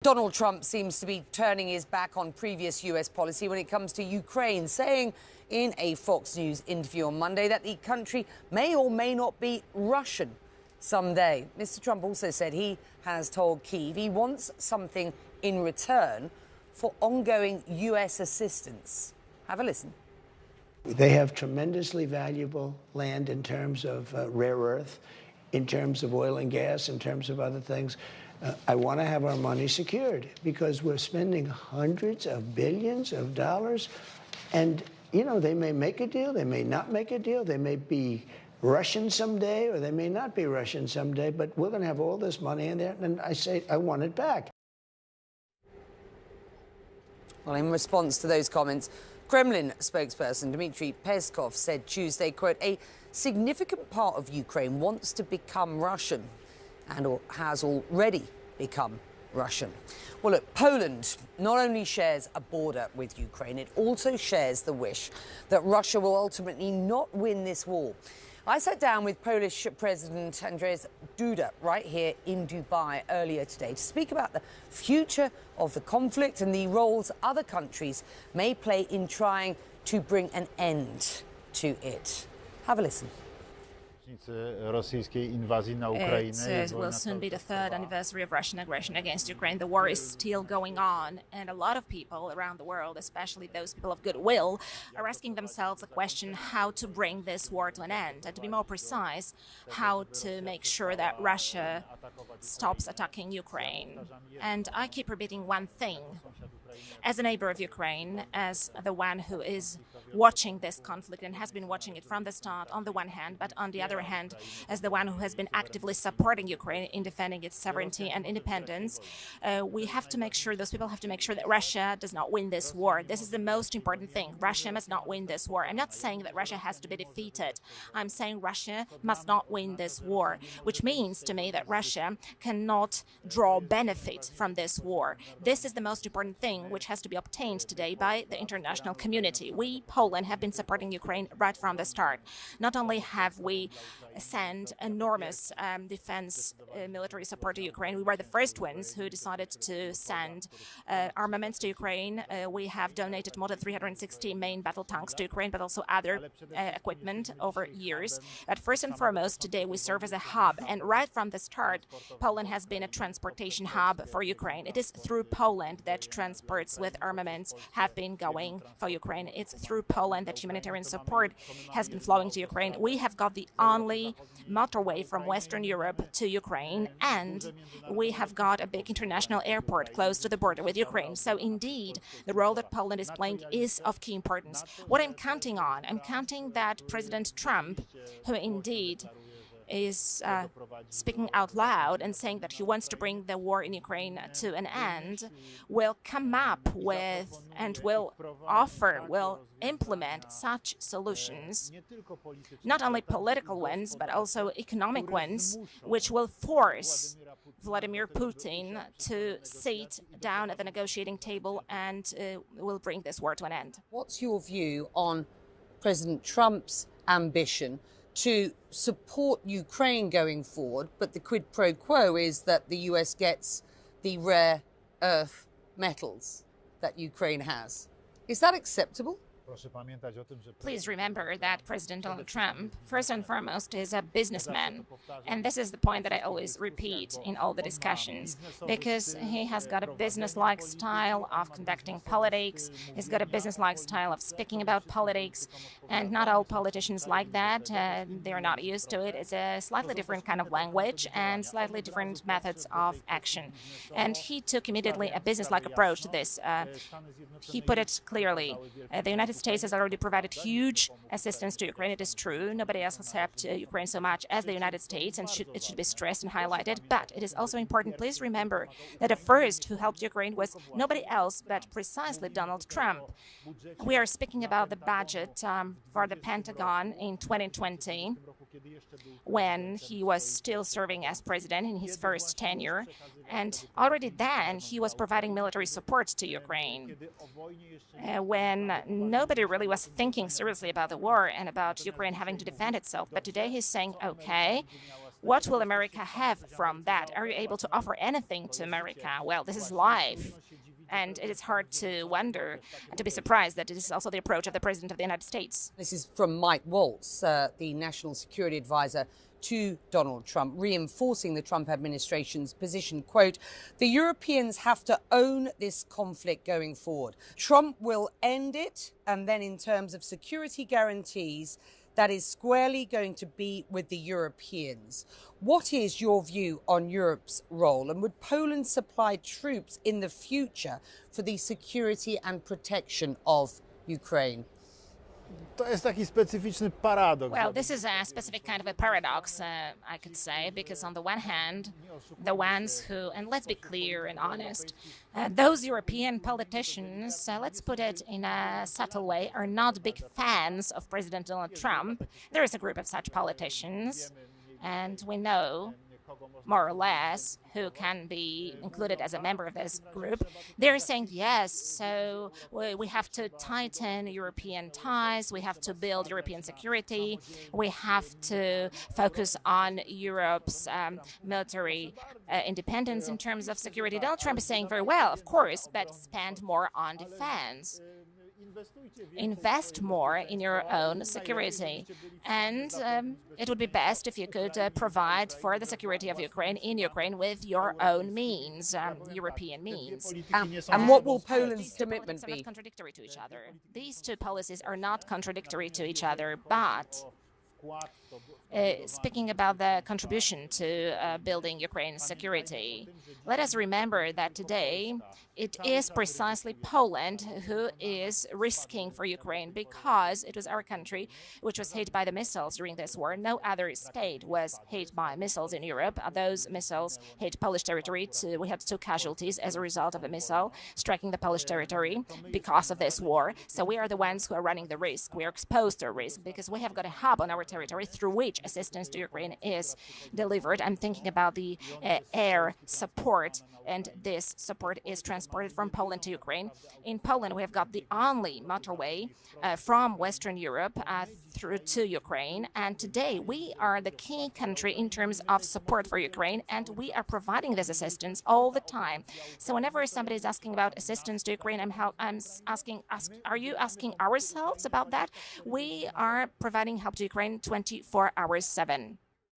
Donald Trump seems to be turning his back on previous U.S. policy when it comes to Ukraine, saying in a Fox News interview on Monday that the country may or may not be Russian someday. Mr. Trump also said he has told Kyiv he wants something in return for ongoing U.S. assistance. Have a listen. They have tremendously valuable land in terms of rare earth, in terms of oil and gas, in terms of other things. I want to have our money secured because we're spending hundreds of billions of dollars. And, you know, they may make a deal, they may not make a deal, they may be Russian someday, or they may not be Russian someday, but we're going to have all this money in there. And I say, I want it back. Well, in response to those comments, Kremlin spokesperson Dmitry Peskov said Tuesday, quote, a significant part of Ukraine wants to become Russian and has already become Russian. Well, look, Poland not only shares a border with Ukraine, it also shares the wish that Russia will ultimately not win this war. I sat down with Polish President Andrzej Duda right here in Dubai earlier today to speak about the future of the conflict and the roles other countries may play in trying to bring an end to it. Have a listen. It will soon be the third anniversary of Russian aggression against Ukraine. The war is still going on, and a lot of people around the world, especially those people of goodwill, are asking themselves the question how to bring this war to an end, and to be more precise, how to make sure that Russia stops attacking Ukraine. And I keep repeating one thing. As a neighbor of Ukraine, as the one who is watching this conflict and has been watching it from the start on the one hand, but on the other hand, as the one who has been actively supporting Ukraine in defending its sovereignty and independence, we have to make sure, those people have to make sure that Russia does not win this war. This is the most important thing. Russia must not win this war. I'm not saying that Russia has to be defeated. I'm saying Russia must not win this war, which means to me that Russia cannot draw benefit from this war. This is the most important thing which has to be obtained today by the international community. We, Poland, have been supporting Ukraine right from the start. Not only have we sent enormous defense military support to Ukraine, we were the first ones who decided to send armaments to Ukraine. We have donated more than 360 main battle tanks to Ukraine, but also other equipment over years. But first and foremost, today we serve as a hub. And right from the start, Poland has been a transportation hub for Ukraine. It is through Poland that transports with armaments have been going for Ukraine. It's through Poland that humanitarian support has been flowing to Ukraine. We have got the only motorway from Western Europe to Ukraine, and we have got a big international airport close to the border with Ukraine. So indeed, the role that Poland is playing is of key importance. What I'm counting on, I'm counting that President Trump, who indeed is speaking out loud and saying that he wants to bring the war in Ukraine to an end, will come up with and will implement such solutions, not only political ones, but also economic ones, which will force Vladimir Putin to sit down at the negotiating table and will bring this war to an end. What's your view on President Trump's ambition to support Ukraine going forward, but the quid pro quo is that the US gets the rare earth metals that Ukraine has? Is that acceptable? Please remember that President Donald Trump, first and foremost, is a businessman. And this is the point that I always repeat in all the discussions, because he has got a business-like style of conducting politics. He's got a business-like style of speaking about politics. And not all politicians like that. They're not used to it. It's a slightly different kind of language and slightly different methods of action. And he took immediately a business-like approach to this. He put it clearly. The United States has already provided huge assistance to Ukraine. It is true. Nobody else has helped Ukraine so much as the United States, and it should be stressed and highlighted. But it is also important, please remember, that the first who helped Ukraine was nobody else but precisely Donald Trump. We are speaking about the budget for the Pentagon in 2020, when he was still serving as president in his first tenure. And already then, he was providing military support to Ukraine. When nobody really was thinking seriously about the war and about Ukraine having to defend itself. But today he's saying, okay, What will America have from that? Are you able to offer anything to America? Well, this is life. And it is hard to wonder and to be surprised that it is also the approach of the President of the United States. This is from Mike Waltz, the National Security Advisor to Donald Trump, reinforcing the Trump administration's position. Quote, the Europeans have to own this conflict going forward. Trump will end it, and then in terms of security guarantees, that is squarely going to be with the Europeans. What is your view on Europe's role? And would Poland supply troops in the future for the security and protection of Ukraine? To jest taki specyficzny paradoks. Well, this is a specific kind of a paradox, I could say, because on the one hand, the ones who, and let's be clear and honest, those European politicians, let's put it in a subtle way, are not big fans of President Donald Trump. There is a group of such politicians, and we know more or less who can be included as a member of this group. They're saying, yes, so we have to tighten European ties, we have to build European security, we have to focus on Europe's military independence in terms of security. Donald Trump is saying very well, of course, but spend more on defense. Invest more in your own security, and it would be best if you could provide for the security of Ukraine in Ukraine with your own means, European means. And what will Poland's commitment be? Not contradictory to each other. These two policies are not contradictory to each other, but speaking about the contribution to building Ukraine's security, let us remember that today it is precisely Poland who is risking for Ukraine, because it was our country which was hit by the missiles during this war. No other state was hit by missiles in Europe. Those missiles hit Polish territory. We had 2 casualties as a result of a missile striking the Polish territory because of this war. So we are the ones who are running the risk. We are exposed to a risk because we have got a hub on our territory through which assistance to Ukraine is delivered. I'm thinking about the air support, and this support is transported from Poland to Ukraine. In Poland, we have got the only motorway from Western Europe through to Ukraine, and today we are the key country in terms of support for Ukraine, and we are providing this assistance all the time. So whenever somebody is asking about assistance to Ukraine, I'm asking, are you asking ourselves about that? We are providing help to Ukraine 24 hours 7.